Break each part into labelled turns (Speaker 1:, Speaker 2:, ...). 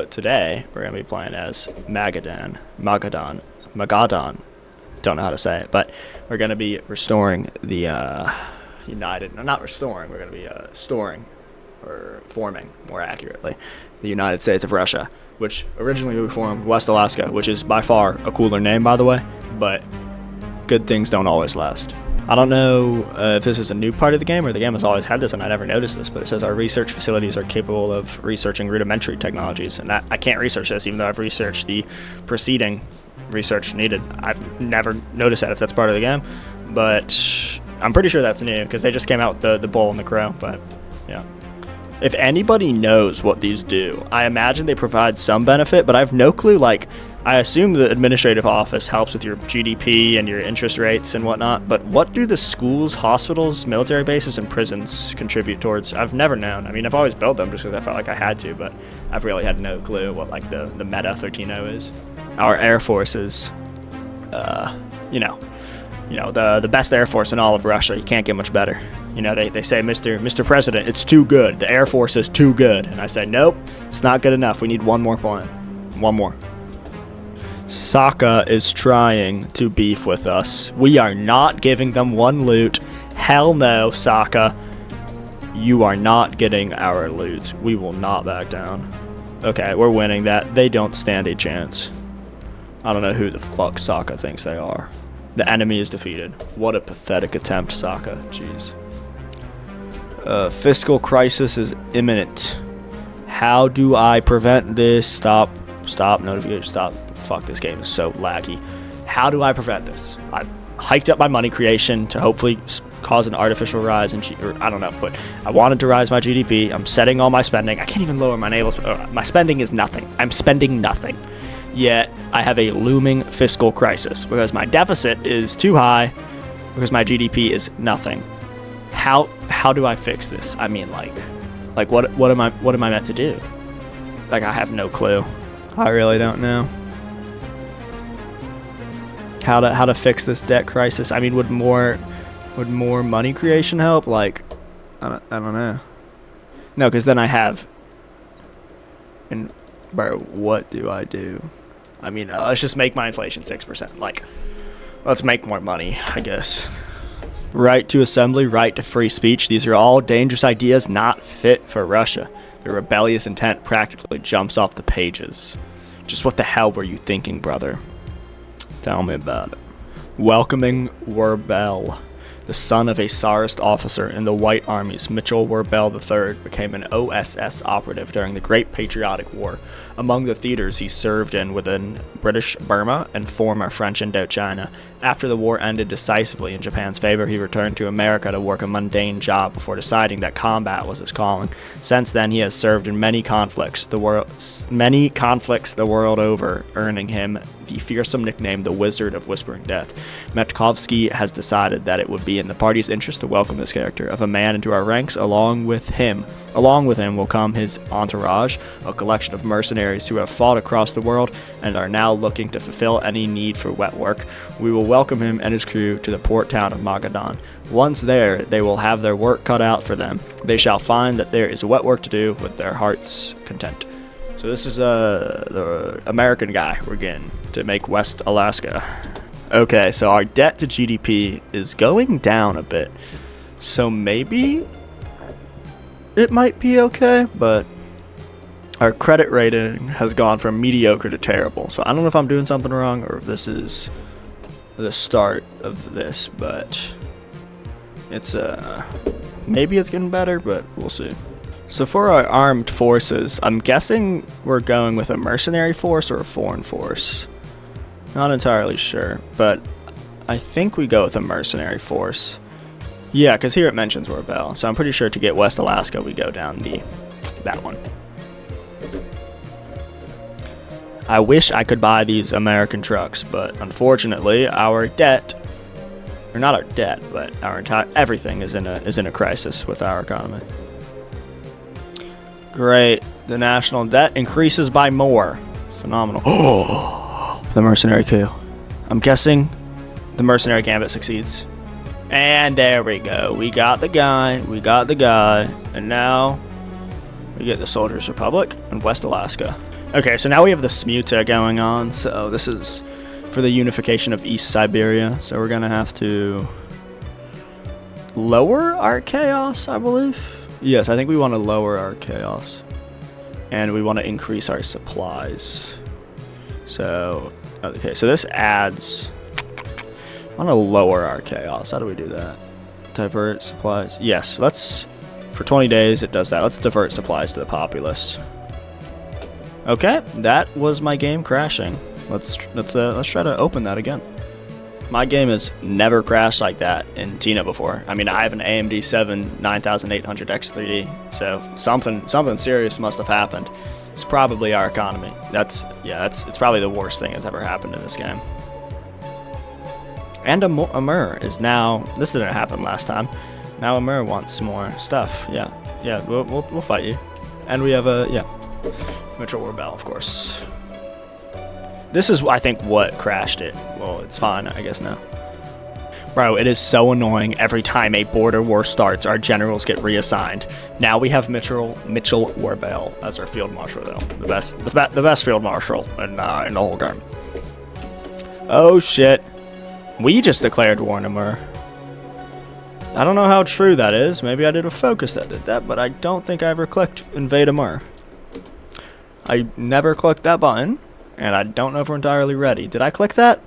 Speaker 1: But today, we're going to be playing as Magadan. Don't know how to say it, but we're going to be restoring the United. No, not restoring. We're going to be storing, or forming, more accurately, the United States of Russia, which originally we formed West Alaska, which is by far a cooler name, by the way, but good things don't always last. I don't know if this is a new part of the game or the game has always had this and I never noticed this, but it says our research facilities are capable of researching rudimentary technologies, and I can't research this even though I've researched the preceding research needed. I've never noticed that if that's part of the game, but I'm pretty sure that's new because they just came out with the bull and the crow. But yeah, if anybody knows what these do, I imagine they provide some benefit, but I have no clue. Like, I assume the administrative office helps with your GDP and your interest rates and whatnot, but what do the schools, hospitals, military bases, and prisons contribute towards? I've never known. I mean, I've always built them just because I felt like I had to, but I've really had no clue what like the meta for TNO is. Our air forces, the best air force in all of Russia. You can't get much better. You know, they say, Mr. President, it's too good. The air force is too good. And I say, nope, it's not good enough. We need one more plane. One more. Saka is trying to beef with us. We are not giving them one loot. Hell no, Saka. You are not getting our loot. We will not back down. Okay, we're winning that. They don't stand a chance. I don't know who the fuck Saka thinks they are. The enemy is defeated. What a pathetic attempt, Saka. Jeez. Fiscal crisis is imminent. How do I prevent this? Stop notification. Stop. Fuck, this game is so laggy. How do I prevent this? I hiked up my money creation to hopefully cause an artificial rise in I don't know, but I wanted to rise my GDP. I'm setting all my spending. I can't even lower my naval my spending is nothing. I'm spending nothing. Yet I have a looming fiscal crisis because my deficit is too high because my GDP is nothing. How do I fix this? I mean, like what am I meant to do? Like, I have no clue. I really don't know how to fix this debt crisis. I mean, would more money creation help? Like, I don't know. No, because then I have. And bro, what do I do? I mean, let's just make my inflation 6%. Like, let's make more money, I guess. Right to assembly, right to free speech. These are all dangerous ideas not fit for Russia. Their rebellious intent practically jumps off the pages. Just what the hell were you thinking, brother? Tell me about it. Welcoming WerBell. The son of a Tsarist officer in the White Armies, Mitchell WerBell III became an OSS operative during the Great Patriotic War. Among the theaters he served in within British Burma and former French Indochina. After the war ended decisively in Japan's favor, he returned to America to work a mundane job before deciding that combat was his calling. Since then, he has served in many conflicts the world over, earning him the fearsome nickname the Wizard of Whispering Death. Metkovsky has decided that it would be in the party's interest to welcome this character of a man into our ranks. Along with him will come his entourage, a collection of mercenaries who have fought across the world and are now looking to fulfill any need for wet work. We will welcome him and his crew to the port town of Magadan. Once there, they will have their work cut out for them. They shall find that there is wet work to do with their hearts' content. So this is the American guy we're getting to make West Alaska. Okay, so our debt to GDP is going down a bit. So maybe it might be okay, but our credit rating has gone from mediocre to terrible. So I don't know if I'm doing something wrong or if this is the start of this, but it's maybe it's getting better, but we'll see. So for our armed forces, I'm guessing we're going with a mercenary force or a foreign force. Not entirely sure, but I think we go with a mercenary force. Yeah, because here it mentions WerBell, so I'm pretty sure to get West Alaska, we go down that one. I wish I could buy these American trucks, but unfortunately, our debt, or not our debt, but our entire everything is in a crisis with our economy. Great, the national debt increases by more. Phenomenal. Oh. The mercenary coup. I'm guessing the mercenary gambit succeeds. And there we go. We got the guy. And now we get the Soldiers Republic and West Alaska. Okay, so now we have the Smuta going on, so this is for the unification of East Siberia, so we're gonna have to lower our chaos, I believe. Yes, I think we want to lower our chaos, and we want to increase our supplies. So, okay, so this adds, I want to lower our chaos. How do we do that? Divert supplies. Yes, let's, for 20 days it does that. Let's divert supplies to the populace. Okay, that was my game crashing. Let's try to open that again. My game has never crashed like that in TNO before. I mean, I have an AMD 7 9800X3D, so something serious must have happened. It's probably our economy. It's probably the worst thing that's ever happened in this game. And Amur is now. This didn't happen last time. Now Amur wants more stuff. Yeah, we'll fight you. And we have Mitchell WerBell, of course. This is, I think, what crashed it. Well, it's fine, I guess, now. Bro, it is so annoying every time a border war starts, our generals get reassigned. Now we have Mitchell WerBell as our field marshal, though. The best field marshal in the whole game. Oh, shit. We just declared war on Amur. I don't know how true that is. Maybe I did a focus that did that, but I don't think I ever clicked invade Amur. I never clicked that button, and I don't know if we're entirely ready. Did I click that?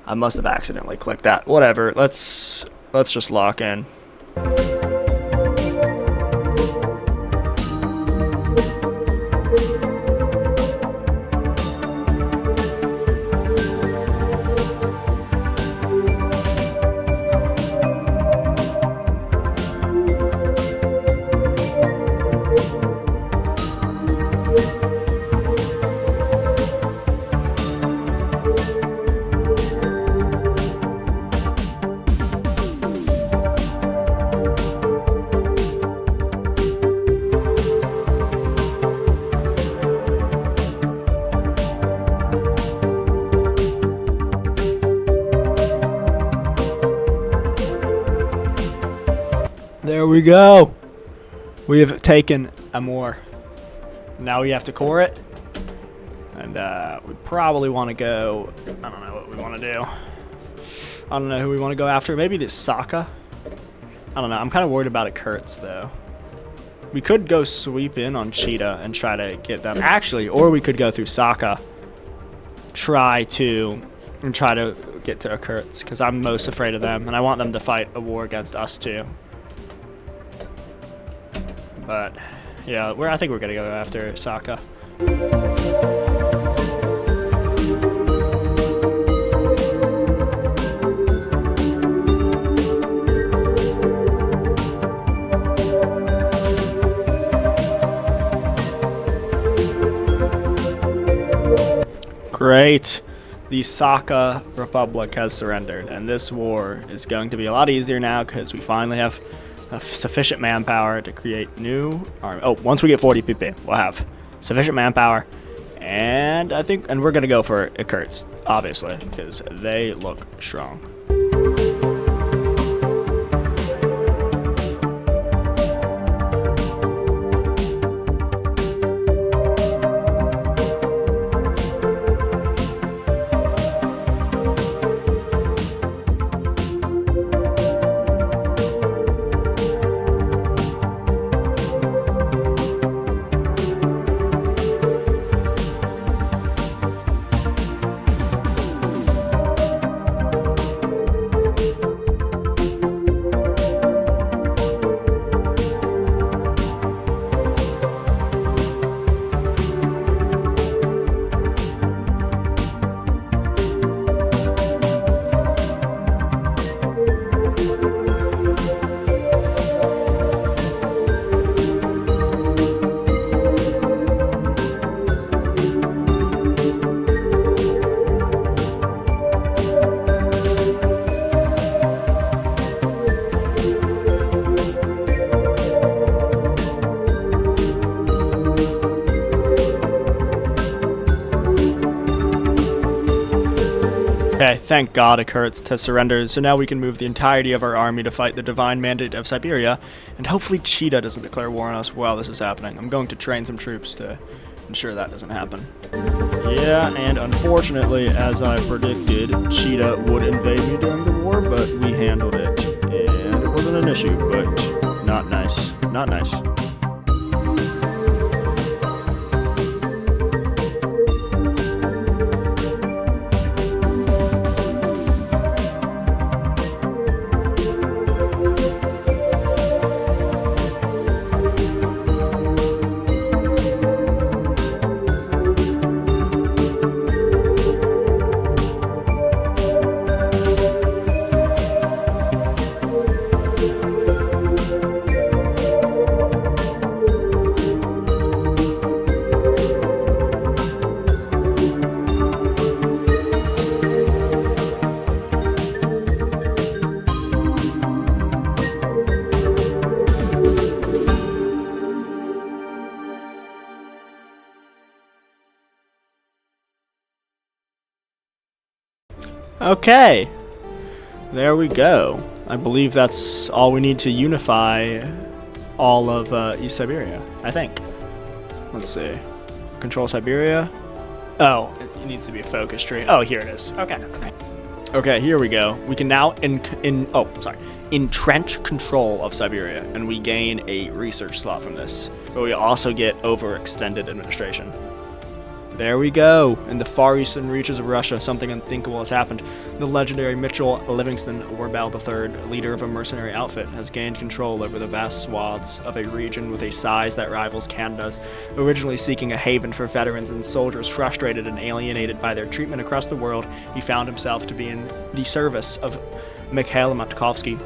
Speaker 1: I must have accidentally clicked that. Whatever. Let's just lock in. There we go. We have taken Amur. Now we have to core it. And we probably want to go. I don't know what we want to do. I don't know who we want to go after. Maybe this Saka. I don't know. I'm kind of worried about a Kurtz, though. We could go sweep in on Cheetah and try to get them. Actually, or we could go through Saka. Try to get to a Kurtz, because I'm most afraid of them. And I want them to fight a war against us, too. But yeah, I think we're gonna go after Saka. Great. The Saka Republic has surrendered, and this war is going to be a lot easier now because we finally have sufficient manpower to create new army. Oh, once we get 40 PP, we'll have sufficient manpower, and we're gonna go for a Kurtz, obviously, because they look strong. Okay, thank God a Kurtz has surrendered, so now we can move the entirety of our army to fight the divine mandate of Siberia, and hopefully Cheetah doesn't declare war on us while this is happening. I'm going to train some troops to ensure that doesn't happen. Yeah, and unfortunately, as I predicted, Cheetah would invade me during the war, but we handled it. And it wasn't an issue, but not nice. Not nice. Okay, there we go. I believe that's all we need to unify all of East Siberia, I think. Let's see. Control Siberia. Oh, it needs to be a focus tree. Oh, here it is. Okay. Okay, here we go. We can now entrench control of Siberia, and we gain a research slot from this. But we also get overextended administration. There we go. In the far eastern reaches of Russia, something unthinkable has happened. The legendary Mitchell Livingston WerBell III, leader of a mercenary outfit, has gained control over the vast swaths of a region with a size that rivals Canada's. Originally seeking a haven for veterans and soldiers frustrated and alienated by their treatment across the world, he found himself to be in the service of Mikhail Matkovsky.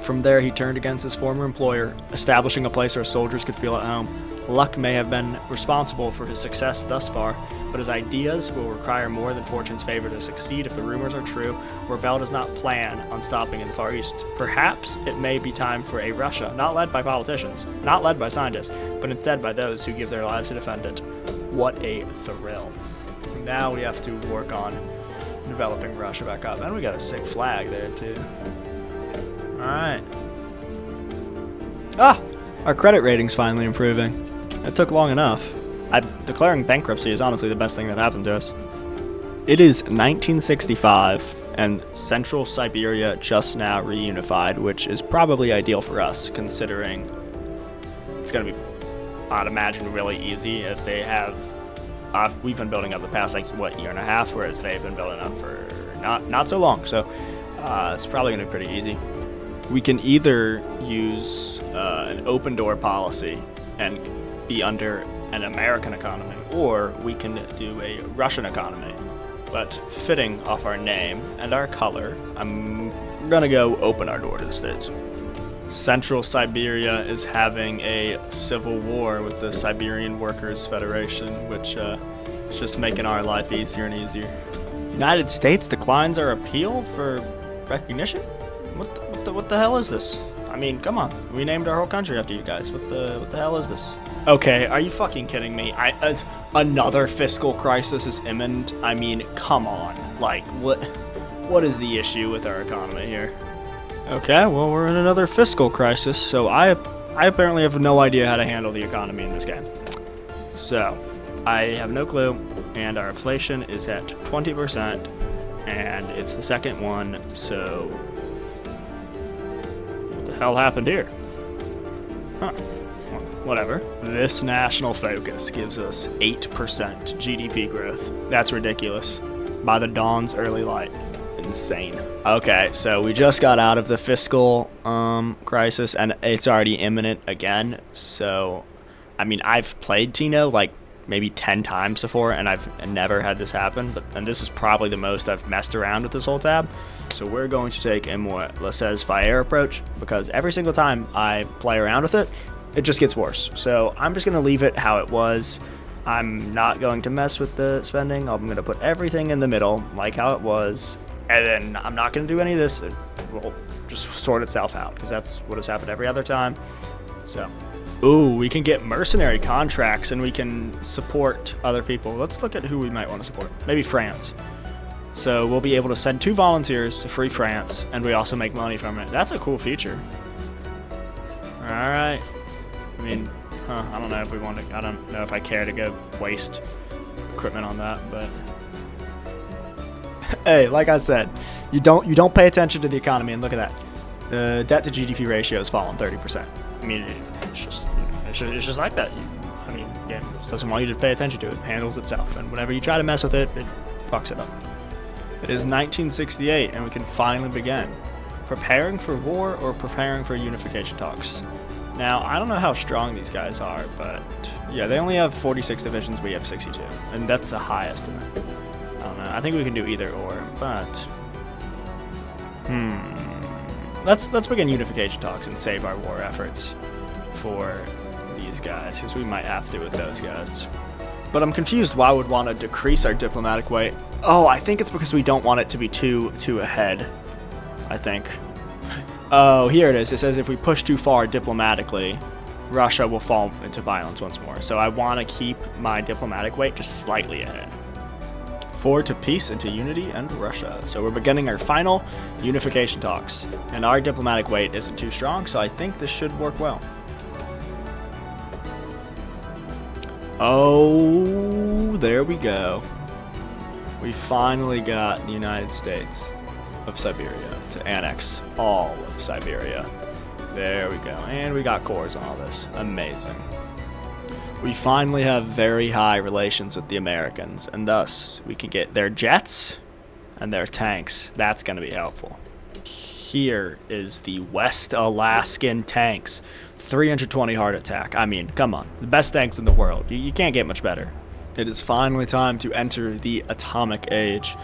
Speaker 1: From there, he turned against his former employer, establishing a place where soldiers could feel at home. Luck may have been responsible for his success thus far, but his ideas will require more than fortune's favor to succeed if the rumors are true. WerBell does not plan on stopping in the Far East. Perhaps it may be time for a Russia, not led by politicians, not led by scientists, but instead by those who give their lives to defend it. What a thrill. Now we have to work on developing Russia back up. And we got a sick flag there, too. Alright. Ah! Our credit rating's finally improving. It took long enough. Declaring bankruptcy is honestly the best thing that happened to us. It is 1965, and Central Siberia just now reunified, which is probably ideal for us, considering it's going to be, I'd imagine, really easy, as they have, we've been building up the past, year and a half, whereas they've been building up for not so long, so it's probably going to be pretty easy. We can either use an open door policy and be under an American economy, or we can do a Russian economy. But fitting off our name and our color, I'm gonna go open our door to the States. Central Siberia is having a civil war with the Siberian Workers' Federation, which is just making our life easier and easier. United States declines our appeal for recognition? What the hell is this? I mean, come on. We named our whole country after you guys. What the hell is this? Okay, are you fucking kidding me? Another fiscal crisis is imminent? I mean, come on. What is the issue with our economy here? Okay, well, we're in another fiscal crisis, so I apparently have no idea how to handle the economy in this game. So, I have no clue, and our inflation is at 20%, and it's the second one, so what the hell happened here? Huh. Well, whatever. This national focus gives us 8% GDP growth. That's ridiculous. By the dawn's early light. Insane. Okay, so we just got out of the fiscal crisis, and it's already imminent again. So, I mean, I've played TNO maybe 10 times before, and I've never had this happen. And this is probably the most I've messed around with this whole tab. So we're going to take a more laissez-faire approach, because every single time I play around with it, it just gets worse. So I'm just going to leave it how it was. I'm not going to mess with the spending. I'm going to put everything in the middle, like how it was. And then I'm not going to do any of this. It will just sort itself out, because that's what has happened every other time. So, ooh, we can get mercenary contracts, and we can support other people. Let's look at who we might want to support. Maybe France. So we'll be able to send 2 volunteers to free France, and we also make money from it. That's a cool feature. All right. I mean, I don't know if we want to. I don't know if I care to go waste equipment on that, but hey, like I said, you don't pay attention to the economy, and look at that. The debt to GDP ratio has fallen 30%. I mean, it's just like that. I mean, yeah, it just doesn't want you to pay attention to it. It handles itself, and whenever you try to mess with it, it fucks it up. It is 1968, and we can finally begin preparing for war or preparing for unification talks. Now, I don't know how strong these guys are, but yeah, they only have 46 divisions. We have 62, and that's the highest. I don't know. I think we can do either or, but let's begin unification talks and save our war efforts for these guys, because we might have to with those guys. But I'm confused why would want to decrease our diplomatic weight. Oh, I think it's because we don't want it to be too ahead, I think. Oh, here it is. It says if we push too far diplomatically, Russia will fall into violence once more. So I want to keep my diplomatic weight just slightly ahead. 4 to peace and to unity and Russia. So we're beginning our final unification talks. And our diplomatic weight isn't too strong, so I think this should work well. Oh, there we go. We finally got the United States of Siberia to annex all of Siberia. There we go. And we got cores on all this. Amazing. We finally have very high relations with the Americans, and thus we can get their jets and their tanks. That's going to be helpful. Here is the West Alaskan tanks. 320 heart attack. I mean, come on. The best tanks in the world. You can't get much better. It is finally time to enter the atomic age.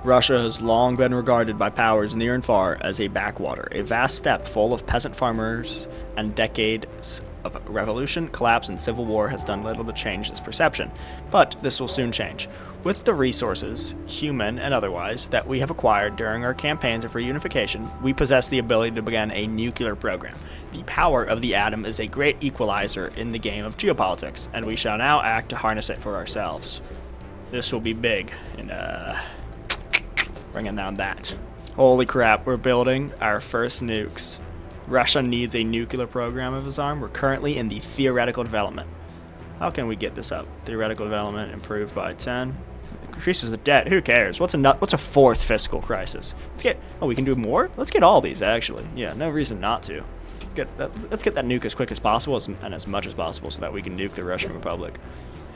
Speaker 1: Russia has long been regarded by powers near and far as a backwater, a vast steppe full of peasant farmers, and decades of revolution, collapse, and civil war has done little to change this perception. But this will soon change. With the resources, human and otherwise, that we have acquired during our campaigns of reunification, we possess the ability to begin a nuclear program. The power of the atom is a great equalizer in the game of geopolitics, and we shall now act to harness it for ourselves. This will be big, and bringing down that. Holy crap, we're building our first nukes. Russia needs a nuclear program of its own. We're currently in the theoretical development. How can we get this up? Theoretical development improved by 10. Increases the debt. Who cares? What's a fourth fiscal crisis? We can do more? Let's get all these, actually. Yeah, no reason not to. Let's get that nuke as quick as possible and as much as possible so that we can nuke the Russian Republic.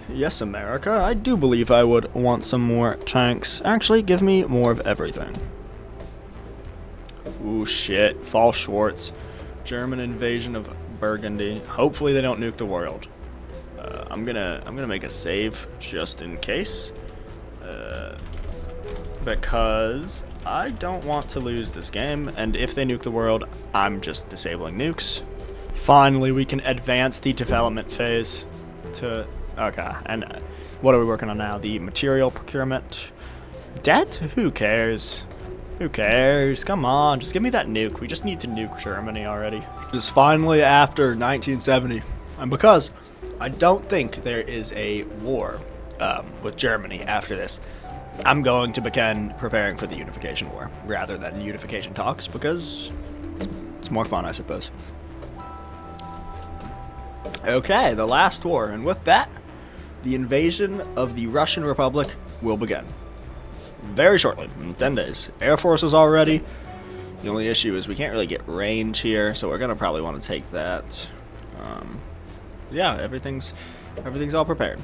Speaker 1: Yes, America, I do believe I would want some more tanks. Actually, give me more of everything. Ooh, shit. Fall Schwartz. German invasion of Burgundy. Hopefully they don't nuke the world. I'm gonna make a save just in case. Because I don't want to lose this game, and if they nuke the world, I'm just disabling nukes. Finally, we can advance the development phase to... Okay, and what are we working on now? The material procurement. Debt? Who cares? Who cares? Come on, just give me that nuke. We just need to nuke Germany already. Just finally after 1970. And because I don't think there is a war with Germany after this, I'm going to begin preparing for the unification war rather than unification talks because it's more fun, I suppose. Okay, the last war, and with that, the invasion of the Russian Republic will begin. Very shortly, in 10 days. Air Force is all ready. The only issue is we can't really get range here, so we're going to probably want to take that. Yeah, everything's all prepared.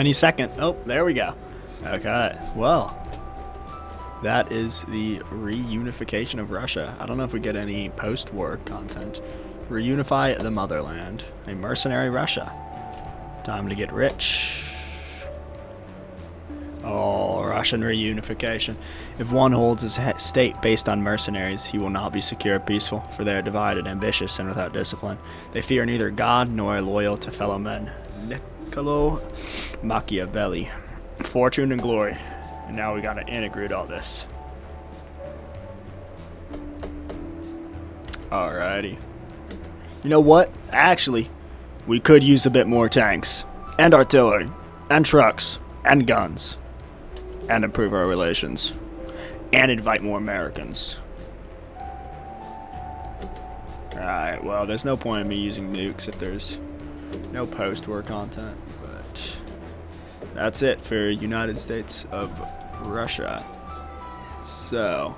Speaker 1: any second. Oh, there we go. Okay, well, that is the reunification of Russia. I don't know if we get any post-war content. Reunify the motherland. A mercenary Russia. Time to get rich. Oh, Russian reunification. If one holds his state based on mercenaries, he will not be secure or peaceful, for they are divided, ambitious, and without discipline. They fear neither God nor are loyal to fellow men. Niccolo Machiavelli. Fortune and glory. And now we gotta integrate all this. Alrighty. You know what? Actually, we could use a bit more tanks, and artillery, and trucks, and guns, and improve our relations, and invite more Americans. Alright, well, there's no point in me using nukes if there's no post-war content, but that's it for United States of Russia. So,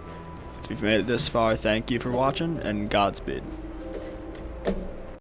Speaker 1: if you've made it this far, thank you for watching, and Godspeed.